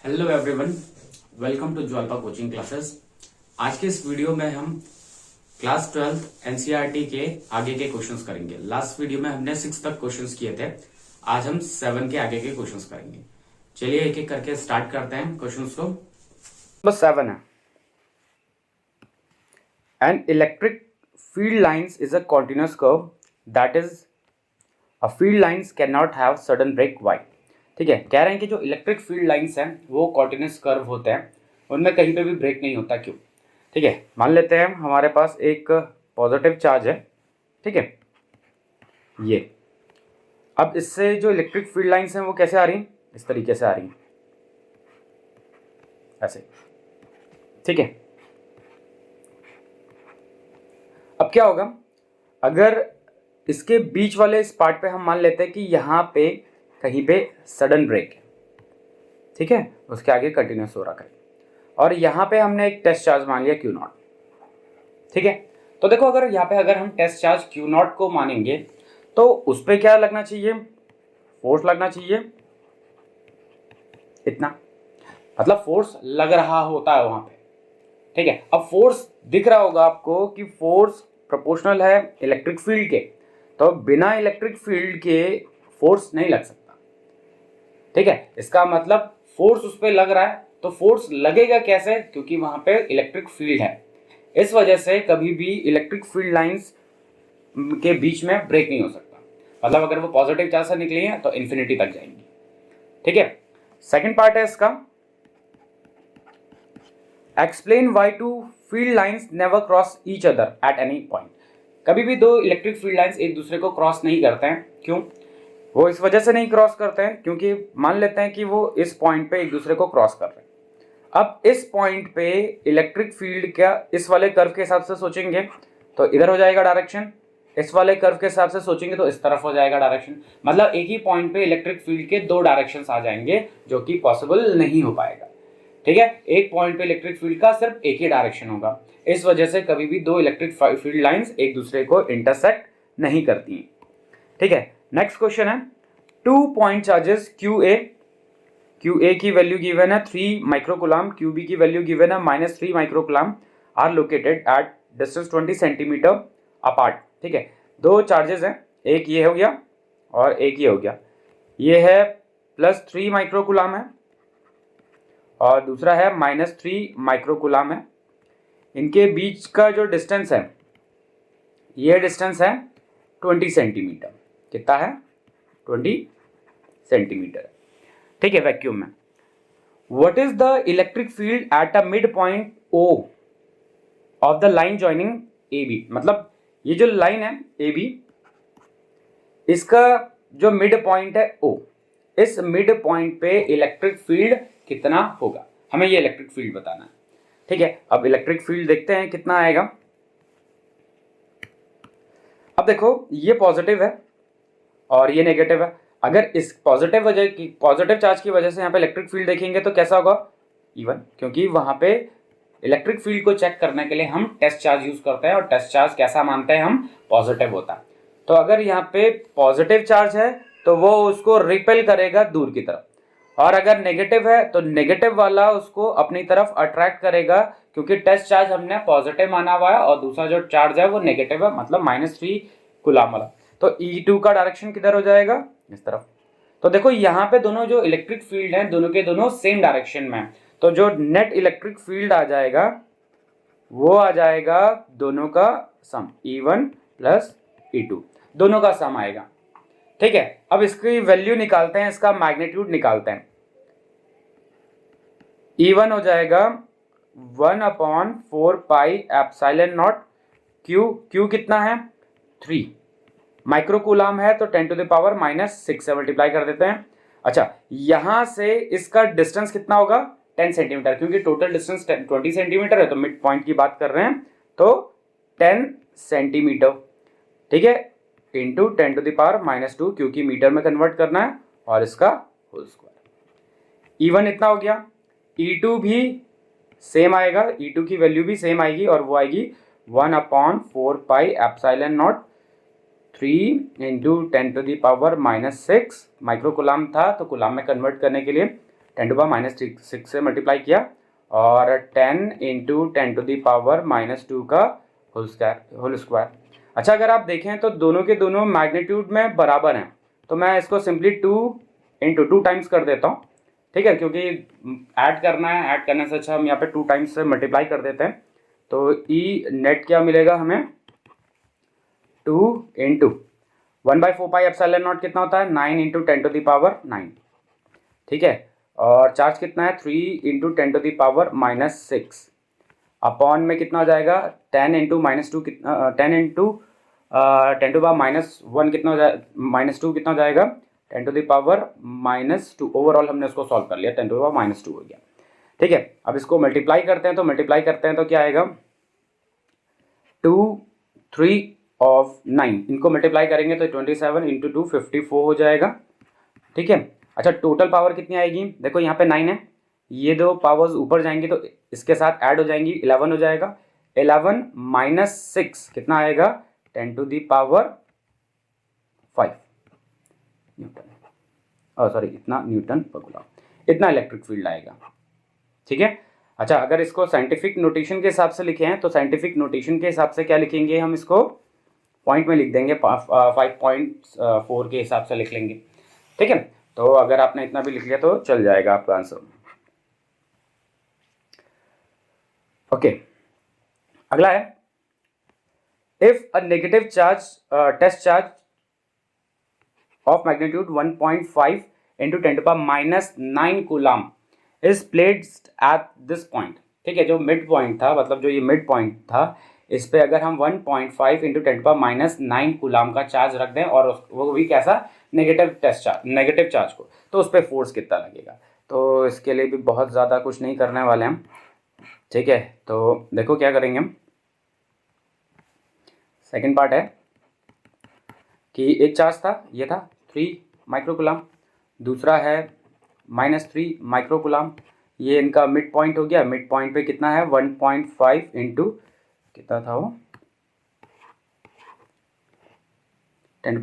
Hello everyone, welcome to Jwalpa coaching classes. आज के इस वीडियो में हम क्लास 12 एनसीईआरटी के आगे के क्वेश्चंस करेंगे। लास्ट वीडियो में हमने 6 तक क्वेश्चंस किए थे। आज हम 7 के आगे के क्वेश्चंस करेंगे। चलिए एक एक करके स्टार्ट करते हैं क्वेश्चंस को। नंबर 7 है, an electric field lines is a continuous curve, that is a field lines cannot have sudden break. Why? ठीक है, कह रहे हैं कि जो इलेक्ट्रिक फील्ड लाइंस हैं वो कॉन्टिन्यूस कर्व होते हैं, उनमें कहीं पे भी ब्रेक नहीं होता। क्यों? ठीक है, मान लेते हैं हमारे पास एक पॉजिटिव चार्ज है। ठीक है, ये अब इससे जो इलेक्ट्रिक फील्ड लाइंस हैं वो कैसे आ रही हैं? इस तरीके से आ रही हैं, ऐसे। ठीक है, अब क्या होगा अगर इसके बीच वाले इस पार्ट पे हम मान लेते हैं कि यहाँ पे कहीं पे सडन ब्रेक है। ठीक है, उसके आगे कंटिन्यूस हो रखा है और यहाँ पे हमने एक टेस्ट चार्ज मान लिया Q नॉट। ठीक है, तो देखो अगर यहाँ पे अगर हम टेस्ट चार्ज Q नॉट को मानेंगे तो उस पर क्या लगना चाहिए? फोर्स लगना चाहिए इतना, मतलब फोर्स लग रहा होता है वहां पे। ठीक है, अब फोर्स दिख रहा होगा आपको कि फोर्स प्रोपोर्शनल है इलेक्ट्रिक फील्ड के, तो बिना इलेक्ट्रिक फील्ड के फोर्स नहीं लग सकता। ठीक है, इसका मतलब फोर्स उस पर लग रहा है, तो फोर्स लगेगा कैसे? क्योंकि वहां पे इलेक्ट्रिक फील्ड है। इस वजह से कभी भी इलेक्ट्रिक फील्ड लाइंस के बीच में ब्रेक नहीं हो सकता। मतलब अगर वो पॉजिटिव चार्ज से निकली है तो इन्फिनिटी तक जाएंगी। ठीक है, सेकेंड पार्ट है इसका, explain why two field lines never cross each other at any point. कभी भी दो इलेक्ट्रिक फील्ड लाइंस एक दूसरे को क्रॉस नहीं करते हैं। क्यों? वो इस वजह से नहीं क्रॉस करते हैं क्योंकि मान लेते हैं कि वो इस पॉइंट पे एक दूसरे को क्रॉस कर रहे हैं। अब इस पॉइंट पे इलेक्ट्रिक फील्ड क्या इस वाले कर्व के हिसाब से सोचेंगे तो इधर हो जाएगा डायरेक्शन, इस वाले कर्व के हिसाब से सोचेंगे तो इस तरफ हो जाएगा डायरेक्शन। मतलब एक ही पॉइंट पे इलेक्ट्रिक फील्ड के दो डायरेक्शन आ जाएंगे, जो कि पॉसिबल नहीं हो पाएगा। ठीक है, एक पॉइंट पे इलेक्ट्रिक फील्ड का सिर्फ एक ही डायरेक्शन होगा। इस वजह से कभी भी दो इलेक्ट्रिक फील्ड लाइंस एक दूसरे को इंटरसेक्ट नहीं करती। ठीक है, नेक्स्ट क्वेश्चन है, 2 पॉइंट चार्जेस QA की वैल्यू गिवन है 3 माइक्रोकुलाम, QB की वैल्यू गिवन है -3 microcoulomb, are located at distance 20 centimetre apart. ठीक है, दो चार्जेस हैं, एक ये हो गया और एक ये हो गया। ये है +3 माइक्रोकुलाम है और दूसरा है -3 माइक्रोकुलाम है। इनके बीच का जो डिस्टेंस है, ये डिस्टेंस है 20 सेंटीमीटर। कितना है? 20 सेंटीमीटर। ठीक है, वैक्यूम में। What is the electric field at a mid point O of the line joining AB। मतलब ये जो लाइन है AB, इसका जो मिड पॉइंट है O, इस मिड पॉइंट पे इलेक्ट्रिक फील्ड कितना होगा, हमें ये इलेक्ट्रिक फील्ड बताना है। ठीक है, अब इलेक्ट्रिक फील्ड देखते हैं कितना आएगा। अब देखो ये पॉजिटिव है और ये नेगेटिव है। अगर इस पॉजिटिव चार्ज की वजह से यहाँ पे इलेक्ट्रिक फील्ड देखेंगे तो कैसा होगा? इवन, क्योंकि वहां पे इलेक्ट्रिक फील्ड को चेक करने के लिए हम टेस्ट चार्ज यूज करते हैं और टेस्ट चार्ज कैसा मानते हैं हम? पॉजिटिव होता है। तो अगर यहाँ पे पॉजिटिव चार्ज है तो वो उसको रिपेल करेगा दूर की तरफ, और अगर नेगेटिव है तो नेगेटिव वाला उसको अपनी तरफ अट्रैक्ट करेगा, क्योंकि टेस्ट चार्ज हमने पॉजिटिव माना हुआ है और दूसरा जो चार्ज है वो नेगेटिव है, मतलब -3 कूलम वाला। तो E2 का डायरेक्शन किधर हो जाएगा? इस तरफ। तो देखो यहाँ पे दोनों जो इलेक्ट्रिक फील्ड हैं दोनों के दोनों सेम डायरेक्शन में है, तो जो नेट इलेक्ट्रिक फील्ड आ जाएगा वो आ जाएगा दोनों का सम, E1 + E2, दोनों का सम आएगा। ठीक है, अब इसकी वैल्यू निकालते हैं, इसका मैग्नीट्यूड निकालते हैं। E1 हो जाएगा 1/4 पाई एप्सिलॉन नॉट Q कितना है? 3 माइक्रोकूलम है, तो 10⁻⁻6 से मल्टीप्लाई कर देते हैं। अच्छा, यहां से इसका डिस्टेंस कितना होगा? 10 सेंटीमीटर, क्योंकि टोटल डिस्टेंस 20 सेंटीमीटर है तो मिड पॉइंट की बात कर रहे हैं, तो 10 सेंटीमीटर। ठीक है, इंटू 10⁻⁻2, क्योंकि मीटर में कन्वर्ट करना है, और इसका होल स्क्वायर। E1 इतना हो गया। E2 भी सेम आएगा, E2 की वैल्यू भी सेम आएगी और वो आएगी 1/4 पाई एप्सिलॉन नॉट 3 × 10⁻⁻6 माइक्रोकुलाम था तो कुलाम में कन्वर्ट करने के लिए 10 टू पावर माइनस 6 से मल्टीप्लाई किया और 10 इंटू 10⁻⁻2 का होल स्क्वायर। अच्छा, अगर आप देखें तो दोनों के दोनों मैग्नीट्यूड में बराबर हैं, तो मैं इसको सिंपली 2 टाइम्स कर देता हूँ, ठीक है, क्योंकि ऐड करना है, ऐड करने से अच्छा हम यहाँ पे 2 टाइम्स से मल्टीप्लाई कर देते हैं। तो ई नेट क्या मिलेगा हमें, 2 इंटू 1/4πε0 कितना होता है, 9 इंटू 10⁻9, ठीक है, और चार्ज कितना है 3 इंटू 10⁻⁻6 अपॉन में कितना हो जाएगा 10 इंटू -2 कितना 10 इंटू 10⁻1 कितना हो जाए -2 कितना हो जाएगा 10⁻−2। ओवरऑल हमने उसको सॉल्व कर लिया, 10⁻2 हो गया, ठीक है। अब इसको मल्टीप्लाई करते हैं, तो क्या आएगा 2 3 ऑफ 9, इनको मल्टीप्लाई करेंगे तो 27 इंटू 2 54 हो जाएगा, ठीक है। अच्छा, टोटल पावर कितनी आएगी, देखो यहाँ पे 9 है, ये दो पावर्स ऊपर जाएंगी तो इसके साथ ऐड हो जाएंगी, 11 हो जाएगा। 11 माइनस 6 कितना आएगा 10⁻5 न्यूटन, सॉरी इतना न्यूटन पर कूलम, इतना इलेक्ट्रिक फील्ड आएगा, ठीक है। अच्छा, अगर इसको साइंटिफिक नोटेशन के हिसाब से लिखे हैं तो साइंटिफिक नोटेशन के हिसाब से क्या लिखेंगे, हम इसको पॉइंट में लिख देंगे, 5.4 के हिसाब से लिख लेंगे, ठीक है। तो अगर आपने इतना भी लिख लिया तो चल जाएगा आपका आंसर। ओके, अगला है if a negative charge test charge of magnitude 1.5 into 10⁻⁹ coulomb is placed at this point, ठीक है, जो मिड पॉइंट था, मतलब जो ये मिड पॉइंट था, इस पे अगर हम 1.5 इंटू 10⁻⁹ कूलम का चार्ज रख दें और वो भी कैसा नेगेटिव चार्ज को, तो उस पर फोर्स कितना लगेगा। तो इसके लिए भी बहुत ज़्यादा कुछ नहीं करने वाले हम, ठीक है। तो देखो क्या करेंगे हम, सेकंड पार्ट है कि एक चार्ज था, ये था 3 माइक्रोकूलम, दूसरा है -3 माइक्रोकूलम, ये इनका मिड पॉइंट हो गया। मिड पॉइंट पे कितना है 1.5 इंटू कितना था वो 10⁻⁹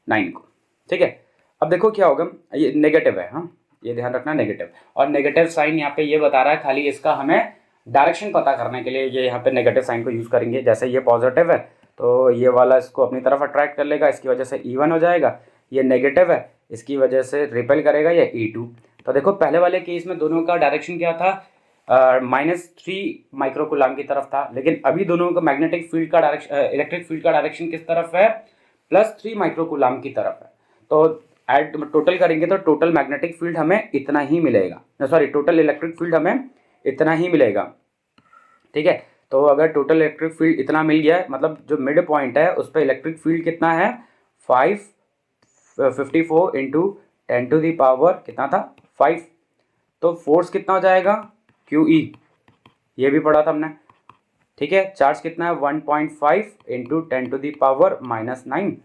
10⁻⁹ को, ठीक है। अब देखो क्या होगा, ये नेगेटिव है, हाँ ये ध्यान रखना नेगेटिव, और नेगेटिव साइन यहाँ पे ये बता रहा है, खाली इसका हमें डायरेक्शन पता करने के लिए ये यहाँ पे नेगेटिव साइन को यूज़ करेंगे। जैसे ये पॉजिटिव है तो ये वाला इसको अपनी तरफ अट्रैक्ट कर लेगा, इसकी वजह से E1 हो जाएगा, ये नेगेटिव है इसकी वजह से रिपेल करेगा ये E2। तो देखो पहले वाले केस में दोनों का डायरेक्शन क्या था, -3 माइक्रोकूलम की तरफ था, लेकिन अभी दोनों का मैग्नेटिक फील्ड का डायरेक्शन, इलेक्ट्रिक फील्ड का डायरेक्शन किस तरफ है, +3 माइक्रोकूलम की तरफ है। तो ऐड टोटल करेंगे तो टोटल मैग्नेटिक फील्ड हमें इतना ही मिलेगा, सॉरी टोटल इलेक्ट्रिक फील्ड हमें इतना ही मिलेगा, ठीक है। तो अगर टोटल इलेक्ट्रिक फील्ड इतना मिल गया है, मतलब जो मिड पॉइंट है उस पर इलेक्ट्रिक फील्ड कितना है 554 इंटू 10⁻, कितना था 5, तो फोर्स कितना हो जाएगा QE, ये भी पढ़ा था हमने, ठीक है। चार्ज कितना है 1.5 इंटू 10⁻⁹,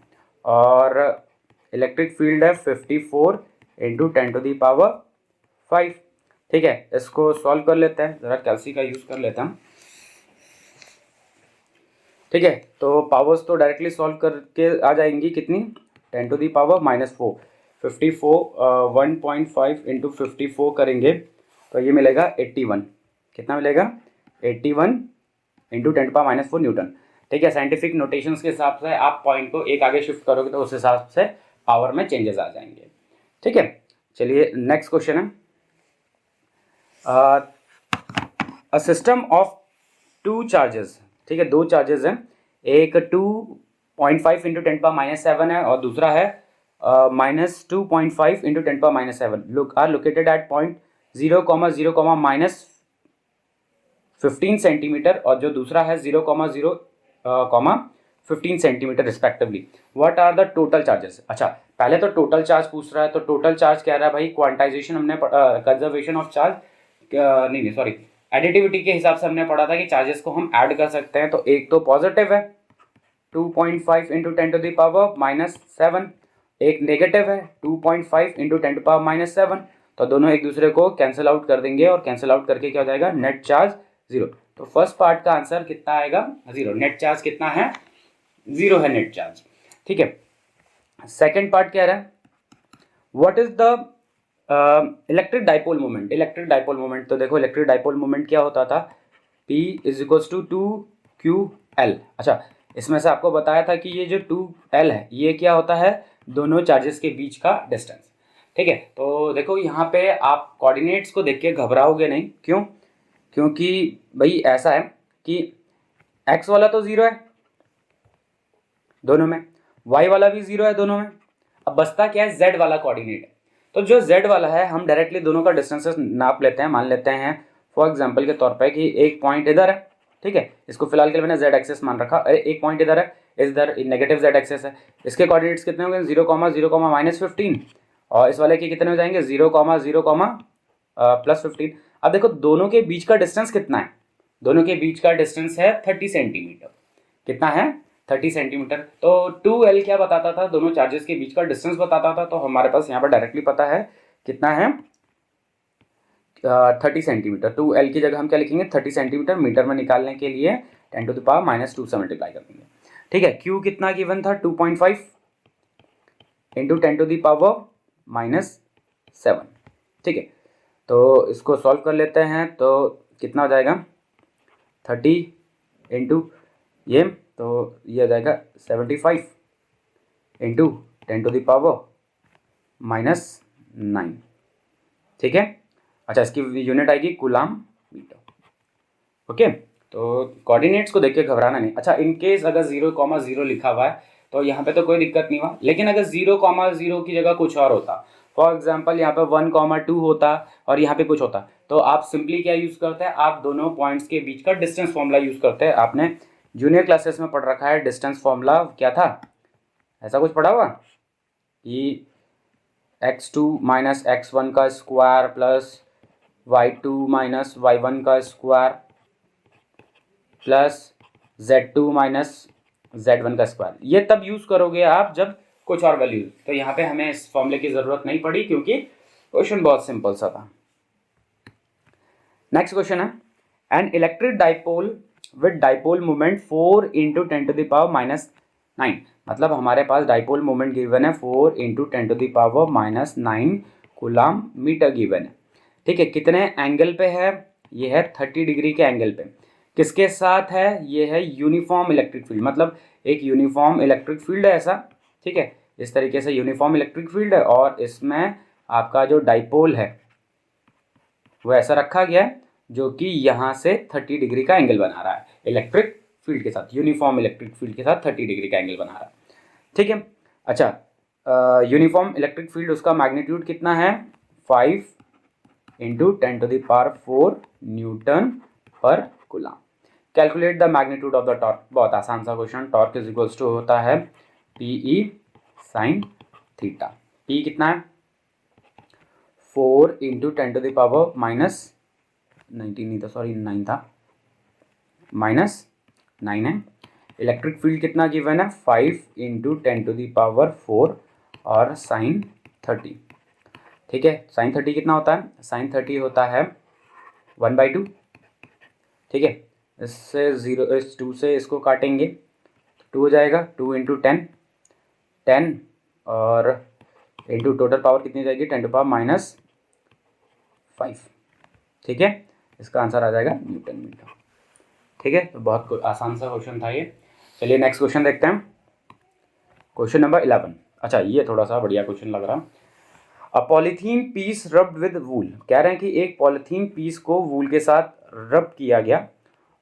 और इलेक्ट्रिक फील्ड है 54 इंटू 10⁻5, ठीक है। इसको सॉल्व कर लेते हैं, ज़रा कैल्सी का यूज़ कर लेते हैं, ठीक है। तो पावर्स तो डायरेक्टली सॉल्व करके आ जाएंगी कितनी 10⁻⁻4, 54 1.5 इंटू 54 करेंगे तो ये मिलेगा 81, कितना मिलेगा 81 इंटू 10⁻⁴ न्यूटन, ठीक है। साइंटिफिक नोटेशंस के हिसाब से आप पॉइंट को एक आगे शिफ्ट करोगे तो उस हिसाब से पावर में चेंजेस आ जाएंगे, ठीक है। चलिए नेक्स्ट क्वेश्चन है, अ सिस्टम ऑफ 2 चार्जेस, ठीक है, 2 चार्जेस हैं, एक 2.5 इंटू 10⁻⁷ है और दूसरा है -2.5 into 10⁻⁷, are located at point 0,0, -15 centimetre, और जो दूसरा है 0,0, 15 centimetre respectively. What are the total charges. अच्छा, पहले तो टोटल चार्ज पूछ रहा है, तो टोटल चार्ज कह रहा है भाई क्वांटाइजेशन हमने कंजर्वेशन ऑफ चार्ज नहीं सॉरी एडिटिविटी के हिसाब से हमने पढ़ा था कि चार्जेस को हम ऐड कर सकते हैं। तो एक तो पॉजिटिव है 2.5 इंटू 10⁻⁻7, एक नेगेटिव है 2.5 इंटू 10⁻⁻7, तो दोनों एक दूसरे को कैंसिल आउट कर देंगे और कैंसिल आउट करके क्या हो जाएगा नेट चार्ज 0। तो फर्स्ट पार्ट का आंसर कितना आएगा 0। नेट चार्ज कितना है 0 है नेट चार्ज। ठीक है, सेकेंड पार्ट क्या रहा है, what is the electric dipole moment. Electric dipole moment, तो देखो इलेक्ट्रिक डाइपोल मोमेंट क्या होता था, P is equals to 2QL। अच्छा, इसमें से आपको बताया था कि ये जो 2L है ये क्या होता है, दोनों चार्जेस के बीच का डिस्टेंस। ठीक है, तो देखो यहाँ पे आप कोऑर्डिनेट्स को देख के घबराओगे नहीं, क्यों, क्योंकि भाई ऐसा है कि x वाला तो 0 है दोनों में, y वाला भी 0 है दोनों में। अब बचता क्या है, z वाला कोऑर्डिनेट है। तो जो z वाला है हम डायरेक्टली दोनों का डिस्टेंसेस नाप लेते हैं। मान लेते हैं फॉर एग्जांपल के तौर पे कि एक पॉइंट इधर है, ठीक है, इसको फिलहाल के लिए मैंने z एक्सेस मान रखा। अरे एक पॉइंट इधर है, इधर नेगेटिव z एक्सेस है, इसके कोऑर्डिनेट्स कितने होंगे 0,0,-15, और इस वाले के कितने हो जाएंगे 0,0,+15। अब देखो दोनों के बीच का डिस्टेंस कितना है, दोनों के बीच का डिस्टेंस है 30 सेंटीमीटर। कितना है 30 सेंटीमीटर। तो 2L क्या बताता था, दोनों चार्जेस के बीच का डिस्टेंस बताता था। तो हमारे पास यहाँ पर डायरेक्टली पता है कितना है 30 सेंटीमीटर। 2L की जगह हम क्या लिखेंगे 30 सेंटीमीटर, मीटर में निकालने के लिए 10⁻⁻² से मल्टीप्लाई कर देंगे। ठीक है, Q कितना गिवन था 2.5 इंटू 10⁻⁻7। ठीक है, तो इसको सॉल्व कर लेते हैं तो कितना हो जाएगा 30 इंटू ये, तो ये आ जाएगा 75 इंटू 10⁻⁻9। ठीक है, अच्छा इसकी यूनिट आएगी कूलाम मीटर। ओके, तो कोऑर्डिनेट्स को देख के घबराना नहीं। अच्छा, इन केस अगर 0,0 लिखा हुआ है तो यहाँ पे तो कोई दिक्कत नहीं हुआ, लेकिन अगर 0,0 की जगह कुछ और होता, फॉर एग्जाम्पल यहाँ पे 1,2 होता और यहाँ पे कुछ होता, तो आप सिंपली क्या यूज़ करते हैं, आप दोनों पॉइंट्स के बीच का डिस्टेंस फॉर्मूला यूज़ करते हैं। आपने जूनियर क्लासेस में पढ़ रखा है, डिस्टेंस फॉर्मूला क्या था, ऐसा कुछ पढ़ा हुआ कि x2 माइनस x1 का square plus y2 minus y1 का square plus z2 minus z1 का स्क्वायर। ये तब यूज़ करोगे आप जब कुछ और वैल्यू। तो यहाँ पे हमें इस फॉर्मूले की ज़रूरत नहीं पड़ी क्योंकि क्वेश्चन बहुत सिंपल सा था। नेक्स्ट क्वेश्चन है, an electric dipole with dipole moment 4 into 10⁻⁻9। मतलब हमारे पास डाइपोल मोमेंट गिवन है 4 इंटू 10⁻⁻9 कूलाम मीटर गिवन है। ठीक है, कितने एंगल पे है, ये है 30 डिग्री के एंगल पे। किसके साथ है, ये है यूनिफॉर्म इलेक्ट्रिक फील्ड, मतलब एक यूनिफॉर्म इलेक्ट्रिक फील्ड है ऐसा। ठीक है, इस तरीके से यूनिफॉर्म इलेक्ट्रिक फील्ड है और इसमें आपका जो डाइपोल है वो ऐसा रखा गया है जो कि यहाँ से 30 डिग्री का एंगल बना रहा है इलेक्ट्रिक फील्ड के साथ, यूनिफॉर्म इलेक्ट्रिक फील्ड के साथ 30 डिग्री का एंगल बना रहा है। ठीक है, अच्छा यूनिफॉर्म इलेक्ट्रिक फील्ड, उसका मैग्नीट्यूड कितना है 5 into 10⁴ newton per coulomb. Calculate the magnitude of the torque. बहुत आसान सा question. Torque is equals to होता है PE साइन थीटा। P कितना है 4 इंटू 10⁻⁻19 नहीं था, सॉरी 9 था, -9 है। इलेक्ट्रिक फील्ड कितना गिवन है 5 इंटू 10⁴ और साइन 30। ठीक है, साइन 30 कितना होता है, साइन 30 होता है 1/2। ठीक है, इससे 0 इस 2 से इसको काटेंगे तो 2 हो जाएगा, 2 इंटू 10 और इंटू टोटल पावर कितनी जाएगी 10⁻⁻5। ठीक है, इसका आंसर आ जाएगा न्यूटन मीटर। ठीक है, तो बहुत आसान सा क्वेश्चन था ये। चलिए नेक्स्ट क्वेश्चन देखते हैं, क्वेश्चन नंबर 11। अच्छा, ये थोड़ा सा बढ़िया क्वेश्चन लग रहा। अ पॉलीथीन पीस रब्ड विद वूल। कह रहे हैं कि एक पॉलीथीन पीस को वूल के साथ रब किया गया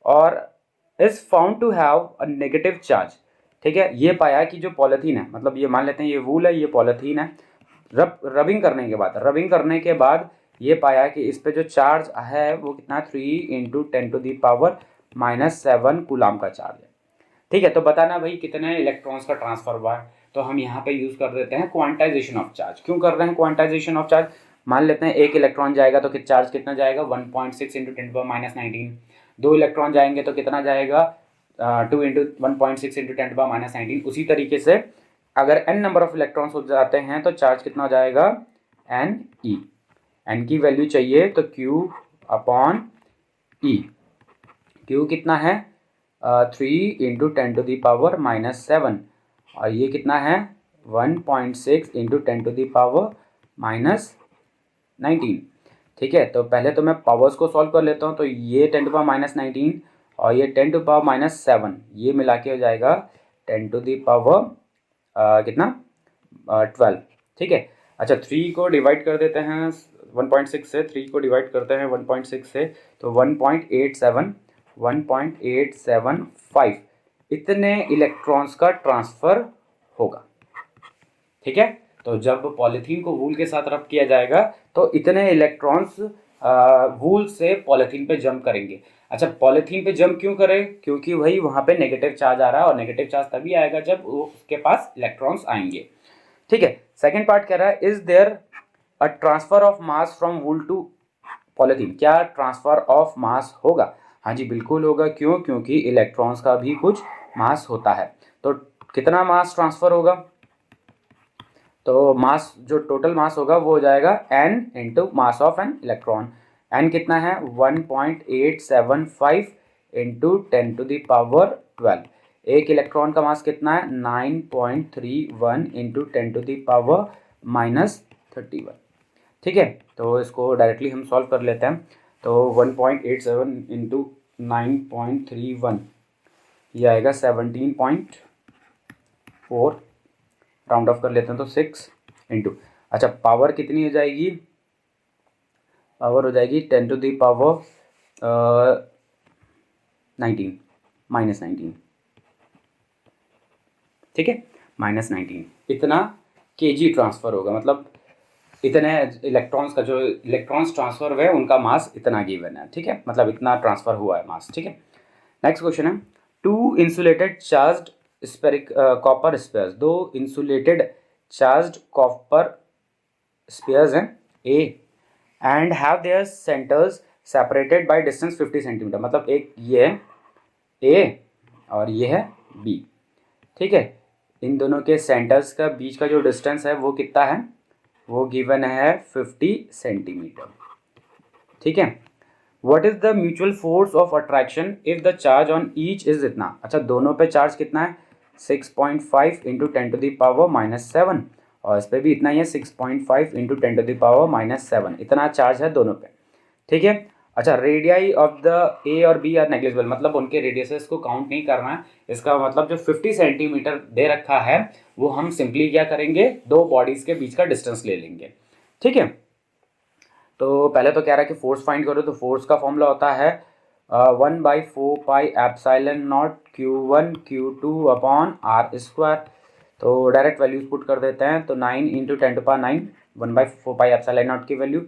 और is found to have a negative charge. ठीक है, ये पाया कि जो पॉलीथीन है, मतलब ये मान लेते हैं ये वूल है, ये पॉलीथीन है, रबिंग करने के बाद ये पाया कि इस पे जो चार्ज है वो कितना 3 इंटू 10⁻⁻7 कूलाम का चार्ज है। ठीक है, तो बताना भाई कितने इलेक्ट्रॉन्स का ट्रांसफर हुआ है। तो हम यहाँ पे यूज़ कर देते हैं क्वांटाइजेशन ऑफ चार्ज। क्यों कर रहे हैं क्वांटाइजेशन ऑफ चार्ज, मान लेते हैं एक इलेक्ट्रॉन जाएगा तो चार्ज कितना जाएगा 1.6 इंटू 10⁻⁻19। 2 इलेक्ट्रॉन जाएंगे तो कितना जाएगा 2 इंटू 1.6 इंटू 10⁻⁻19। उसी तरीके से अगर n नंबर ऑफ इलेक्ट्रॉन्स हो जाते हैं तो चार्ज कितना हो जाएगा NE। n की वैल्यू चाहिए तो Q/E। क्यू कितना है 3 × 10⁻⁻⁷ और ये कितना है 1.6 × 10⁻⁻19। ठीक है, तो पहले तो मैं पावर्स को सॉल्व कर लेता हूँ। तो ये 10⁻⁻19 और ये 10⁻⁷ ये मिला के हो जाएगा 10⁻, कितना 12। ठीक है, अच्छा 3 को डिवाइड कर देते हैं 1.6 से, 3 को डिवाइड करते हैं 1.6 से, तो 1.875 इतने इलेक्ट्रॉन्स का ट्रांसफर होगा। ठीक है, तो जब पॉलीथीन को वूल के साथ रब किया जाएगा तो इतने इलेक्ट्रॉन्स वूल से पॉलीथीन पे जंप करेंगे। अच्छा, पॉलीथीन पे जंप क्यों करें? क्योंकि वही वहाँ पे नेगेटिव चार्ज आ रहा है और नेगेटिव चार्ज तभी आएगा जब उसके पास इलेक्ट्रॉन्स आएंगे। ठीक है, सेकेंड पार्ट कह रहा है is there a transfer of mass from wool to polythene. क्या ट्रांसफर ऑफ मास होगा? हाँ जी, बिल्कुल होगा। क्यों? क्योंकि इलेक्ट्रॉन्स का भी कुछ मास होता है। तो कितना मास ट्रांसफर होगा? तो मास, जो टोटल मास होगा वो हो जाएगा n into mass of an electron. n कितना है 1.875 इंटू 10⁻12। एक इलेक्ट्रॉन का मास कितना है 9.31 इंटू 10⁻31। ठीक है, तो इसको डायरेक्टली हम सॉल्व कर लेते हैं। तो 1.87 इंटू 9.31 ये आएगा 17.4, राउंड ऑफ कर लेते हैं तो 6 इंटू, अच्छा पावर कितनी हो जाएगी? पावर हो जाएगी 10⁻19 -19। ठीक है, -19 इतना kg ट्रांसफ़र होगा, मतलब इतने इलेक्ट्रॉन्स का, जो इलेक्ट्रॉन्स ट्रांसफ़र हुए उनका मास इतना गिवन है। ठीक है, मतलब इतना ट्रांसफ़र हुआ है मास। ठीक है, नेक्स्ट क्वेश्चन है 2 insulated charged spheric copper spheres. 2 insulated charged copper spheres हैं A and have their centres separated by distance 50 centimetre. मतलब एक ये है ए और ये है बी। ठीक है, इन दोनों के सेंटर्स का बीच का जो डिस्टेंस है वो कितना है? वो गिवन है 50 सेंटीमीटर। ठीक है, what is the mutual force of attraction if the charge on each is इतना? अच्छा, दोनों पे चार्ज कितना है 6.5 इंटू 10⁻⁻7 और इस पर भी इतना ही है 6.5 इंटू 10⁻⁻7 इतना चार्ज है दोनों पे। ठीक है, अच्छा रेडियाई ऑफ द ए और बी आर नेग्लिजिबल, मतलब उनके रेडियसेस को काउंट नहीं करना है। इसका मतलब जो 50 सेंटीमीटर दे रखा है वो हम सिंपली क्या करेंगे, दो बॉडीज के बीच का डिस्टेंस ले लेंगे। ठीक है, तो पहले तो कह रहा है कि फोर्स फाइंड करो, तो फोर्स का फॉर्मूला होता है 1/4πε0 Q1 Q2 अपॉन r²। तो डायरेक्ट वैल्यूज पुट कर देते हैं। तो 9 इंटू 10⁻9 1/4πε0 की वैल्यू।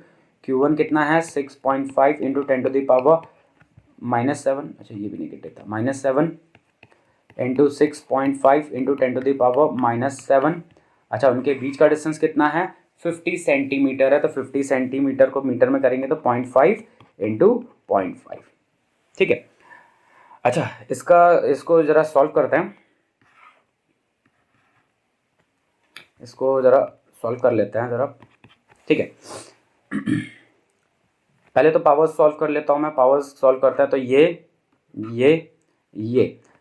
Q1 कितना है 6.5 इंटू 10⁻⁻7, अच्छा ये भी नेगेटिव था, -7 इंटू 6.5 इंटू 10⁻⁻7। अच्छा, उनके बीच का डिस्टेंस कितना है 50 सेंटीमीटर है। तो 50 सेंटीमीटर को मीटर में करेंगे तो 0.5 इंटू 0.5। ठीक है, अच्छा इसको ज़रा सॉल्व करते हैं, इसको ज़रा सॉल्व कर लेते हैं ज़रा। ठीक है, पहले तो पावर्स सॉल्व कर लेता हूँ मैं। पावर्स सॉल्व करते हैं तो ये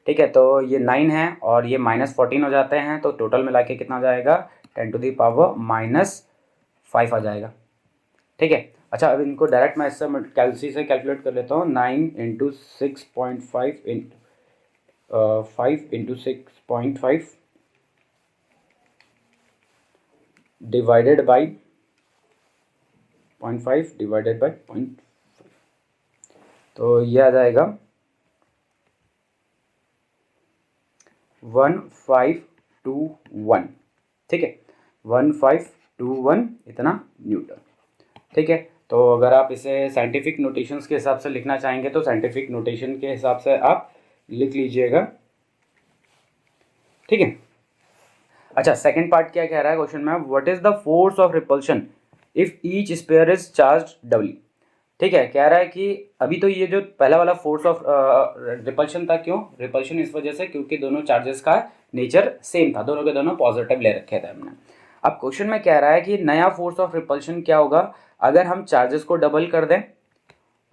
ठीक है, तो ये 9 है और ये -14 हो जाते हैं, तो टोटल मिला के कितना हो जाएगा 10⁻⁻5 आ जाएगा। ठीक है, अच्छा अब इनको डायरेक्ट मैं इससे कैलसी से कैलकुलेट कर लेता हूँ। 9 into 6.5 into 5 into 6.5 divided by 0.5 divided by 0.5, तो ये आ जाएगा 1521। ठीक है, 1521 इतना न्यूटन। ठीक है, तो अगर आप इसे साइंटिफिक नोटेशंस के हिसाब से लिखना चाहेंगे तो साइंटिफिक नोटेशन के हिसाब से आप लिख लीजिएगा। ठीक है, अच्छा सेकंड पार्ट क्या कह रहा है क्वेश्चन में, what is the force of repulsion if each sphere is charged doubly. ठीक है, कह रहा है कि अभी तो ये जो पहला वाला फोर्स ऑफ रिपल्शन था, क्यों रिपल्शन, इस वजह से क्योंकि दोनों चार्जेस का नेचर सेम था, दोनों के दोनों पॉजिटिव ले रखे थे हमने। अब क्वेश्चन में कह रहा है कि नया फोर्स ऑफ रिपल्शन क्या होगा अगर हम चार्जेस को डबल कर दें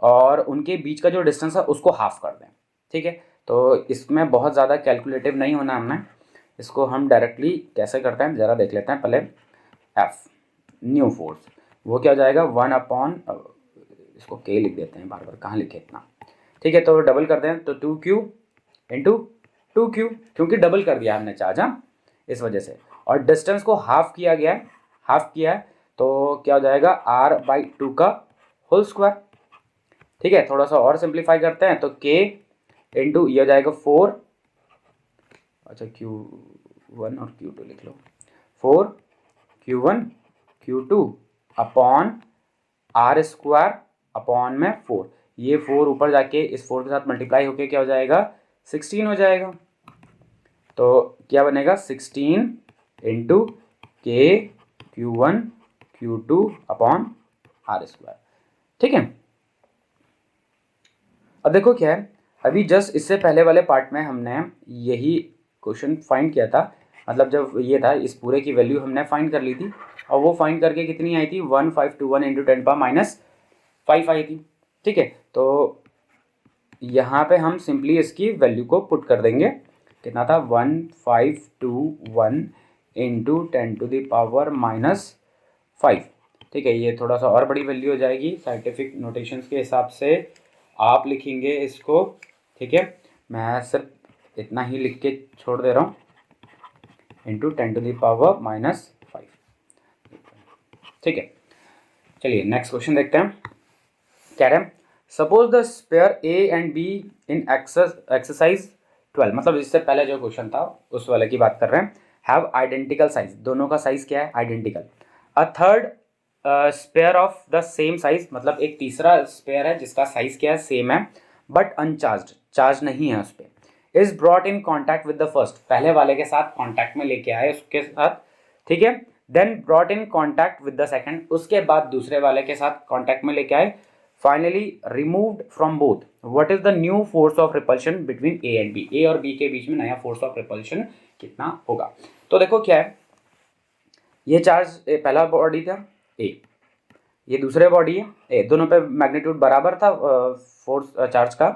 और उनके बीच का जो डिस्टेंस है उसको हाफ कर दें। ठीक है, तो इसमें बहुत ज़्यादा कैलकुलेटिव नहीं होना हमने, इसको हम डायरेक्टली कैसे करते हैं ज़रा देख लेते हैं पहले। एफ न्यू फोर्स वो क्या हो जाएगा 1 अपॉन, इसको के लिख देते हैं, बार बार कहाँ लिखे इतना। ठीक है, तो डबल कर दें तो 2Q इंटू 2Q, क्योंकि डबल कर दिया हमने चार्ज, हाँ, इस वजह से। और डिस्टेंस को हाफ किया गया है, हाफ किया है, तो क्या हो जाएगा R/2 का होल स्क्वायर। ठीक है, थोड़ा सा और सिंप्लीफाई करते हैं तो K इंटू ये हो जाएगा 4, अच्छा Q1 और Q2 लिख लो, 4Q1 Q2 upon R square upon में 4, ये 4 ऊपर जाके इस 4 के साथ मल्टीप्लाई होके क्या हो जाएगा 16 हो जाएगा। तो क्या बनेगा 16 इंटू के Q1 Q2 upon R square. ठीक है, अब देखो क्या है, अभी जस्ट इससे पहले वाले पार्ट में हमने यही क्वेश्चन फाइंड किया था, मतलब जब ये था इस पूरे की वैल्यू हमने फाइंड कर ली थी, और वो फाइंड करके कितनी आई थी 1521 इंटू 10⁻⁵ आई थी। ठीक है, तो यहाँ पे हम सिंपली इसकी वैल्यू को पुट कर देंगे, कितना था 1521 इंटू 10⁻⁵। ठीक है, ये थोड़ा सा और बड़ी वैल्यू हो जाएगी साइंटिफिक नोटेशंस के हिसाब से आप लिखेंगे इसको। ठीक है, मैं सिर्फ इतना ही लिख के छोड़ दे रहा हूँ, इंटू 10⁻⁵। ठीक है, चलिए नेक्स्ट क्वेश्चन देखते हैं। कह रहे हैं suppose the sphere A and B in exercise 12, मतलब इससे पहले जो क्वेश्चन था उस वाले की बात कर रहे हैं, हैव आइडेंटिकल साइज, दोनों का साइज क्या है identical. A third sphere of the same size, मतलब एक तीसरा स्पेयर है जिसका साइज क्या है सेम है बट अनचार्ज्ड, चार्ज नहीं है उस पर, is brought in contact with the first, पहले वाले के साथ कॉन्टैक्ट में लेके आए उसके साथ। ठीक है, then brought in contact with the second, उसके बाद दूसरे वाले के साथ कॉन्टैक्ट में लेके आए, finally removed from both, what is the new force of repulsion between A and B, A और बी के बीच में नया फोर्स ऑफ रिपल्शन कितना होगा। तो देखो क्या है, ये चार्ज पहला बॉडी था ए, ये दूसरे बॉडी है ए, दोनों पे मैग्नीट्यूड बराबर था फोर्स चार्ज का,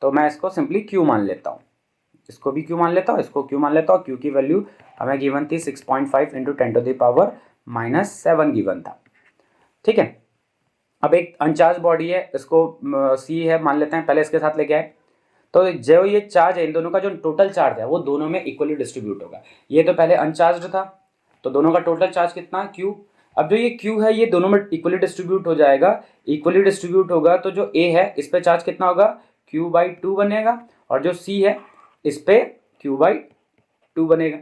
तो मैं इसको सिंपली क्यू मान लेता हूँ, इसको भी क्यू मान लेता हूँ, इसको क्यू मान लेता हूँ। क्यू की वैल्यू हमें गिवन थी 6.5 इंटू 10⁻⁻7 गिवन था। ठीक है, अब एक अनचार्ज बॉडी है, इसको सी है मान लेते हैं, पहले इसके साथ लेके आए, तो जो ये चार्ज है इन दोनों का जो टोटल चार्ज है वो दोनों में इक्वली डिस्ट्रीब्यूट होगा। ये तो पहले अनचार्ज था, तो दोनों का टोटल चार्ज कितना क्यू, अब जो ये क्यू है ये दोनों में इक्वली डिस्ट्रीब्यूट हो जाएगा, इक्वली डिस्ट्रीब्यूट होगा तो जो ए है इस पे चार्ज कितना होगा Q/2 बनेगा, और जो सी है इस पे Q/2 बनेगा।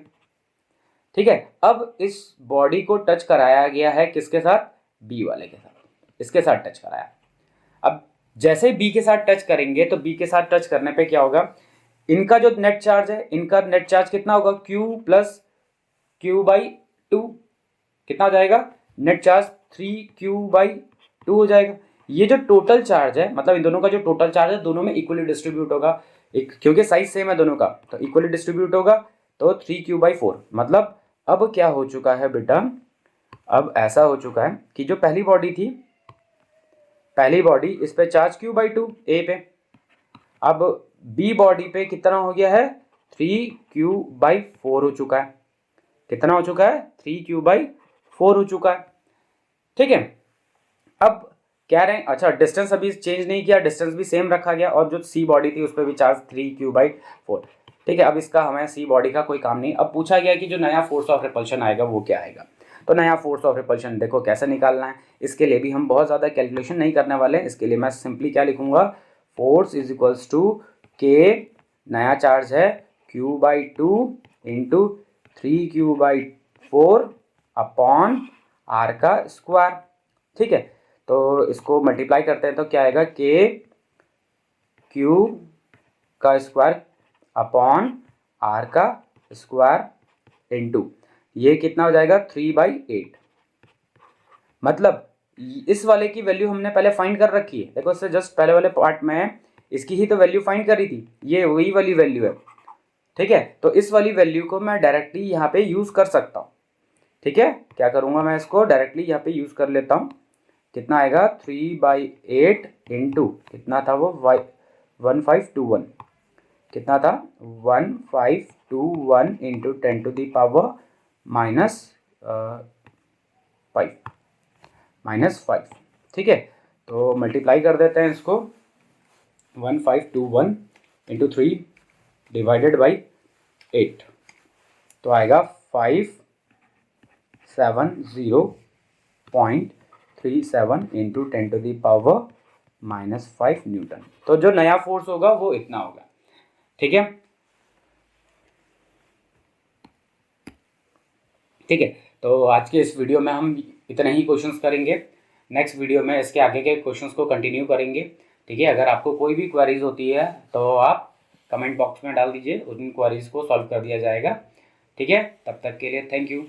ठीक है, अब इस बॉडी को टच कराया गया है किसके साथ, बी वाले के साथ, इसके साथ टच कराया। अब जैसे बी के साथ टच करेंगे तो बी के साथ टच करने पे क्या होगा, इनका जो नेट चार्ज है, इनका नेट चार्ज कितना होगा Q प्लस Q/2, कितना हो जाएगा नेट चार्ज 3Q/2 हो जाएगा। ये जो टोटल चार्ज है, मतलब इन दोनों का जो टोटल चार्ज है दोनों में इक्वली डिस्ट्रीब्यूट होगा, क्योंकि साइज सेम है दोनों का तो इक्वली डिस्ट्रीब्यूट होगा, तो 3Q/4। मतलब अब क्या हो चुका है बेटा, अब ऐसा हो चुका है कि जो पहली बॉडी थी, पहली बॉडी इस पे चार्ज Q/2 ए पे, अब बी बॉडी पे कितना हो गया है 3Q/4 हो चुका है, कितना हो चुका है 3Q/4 हो चुका है। ठीक है, अब कह रहे हैं अच्छा डिस्टेंस अभी चेंज नहीं किया, डिस्टेंस भी सेम रखा गया, और जो सी बॉडी थी उस पर भी चार्ज 3Q/4। ठीक है, अब इसका हमें सी बॉडी का कोई काम नहीं। अब पूछा गया कि जो नया फोर्स ऑफ रिपल्शन आएगा वो क्या आएगा, तो नया फोर्स ऑफ रिपल्शन देखो कैसे निकालना है, इसके लिए भी हम बहुत ज़्यादा कैलकुलेशन नहीं करने वाले हैं। इसके लिए मैं सिंपली क्या लिखूंगा, फोर्स इज इक्वल्स टू के, नया चार्ज है Q/2 into 3Q/4 upon R का स्क्वायर। ठीक है, तो इसको मल्टीप्लाई करते हैं तो क्या आएगा के क्यू का स्क्वायर अपॉन आर का स्क्वायर इंटू ये कितना हो जाएगा 3/8। मतलब इस वाले की वैल्यू हमने पहले फाइंड कर रखी है, देखो इससे जस्ट पहले वाले पार्ट में इसकी ही तो वैल्यू फाइंड करी थी, ये वही वाली वैल्यू है। ठीक है, तो इस वाली वैल्यू को मैं डायरेक्टली यहाँ पे यूज कर सकता हूँ। ठीक है, क्या करूँगा मैं इसको डायरेक्टली यहाँ पे यूज कर लेता हूँ, कितना आएगा 3/8 इंटू कितना था वो 1521 कितना था 1521 इंटू 10⁻⁵ -5 ठीक है। तो मल्टीप्लाई कर देते हैं इसको 1521 इंटू 3 डिवाइडेड बाई 8 तो आएगा 570.37 इंटू 10⁻⁵ न्यूटन। तो जो नया फोर्स होगा वो इतना होगा। ठीक है ठीक है। तो आज के इस वीडियो में हम इतने ही क्वेश्चंस करेंगे। नेक्स्ट वीडियो में इसके आगे के क्वेश्चंस को कंटिन्यू करेंगे। ठीक है, अगर आपको कोई भी क्वेरीज होती है तो आप कमेंट बॉक्स में डाल दीजिए, उन क्वेरीज को सॉल्व कर दिया जाएगा। ठीक है, तब तक के लिए थैंक यू।